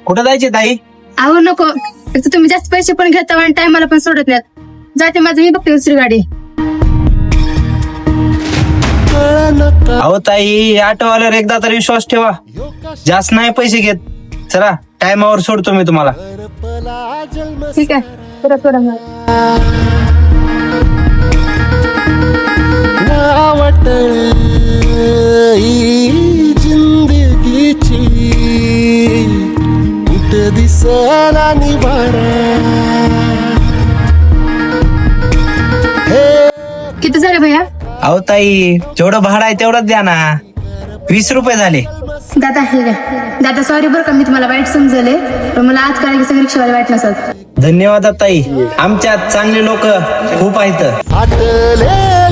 कुठं जायचे ताई? अहो नको, एक तर तुम्ही जास्त पैसे पण घेता आणि टायमाला पण सोडत नाहीत. जाते माझं, मी बघते दुसरी गाडी. अहो ताई, ऑटोवाल्यावर एकदा तरी विश्वास ठेवा. जास्त नाही पैसे घेत. चला, टायमावर सोडतो मी तुम्हाला. ठीक आहे, थोडं मग. जिंदगीची कुठ दिसला निवारा. किती झाले भैया? अहो ताई, जेवढं भाडं आहे तेवढंच द्या ना. 20 रुपये झाले. दादा हे घ्या. दादा सॉरी बरं का, मी तुम्हाला वाईट समजले, पण मला आज कारण की सगळी रिक्षावाले वाईट नसत. धन्यवाद ताई, आमच्यात चांगले लोक खूप आहेत. आटले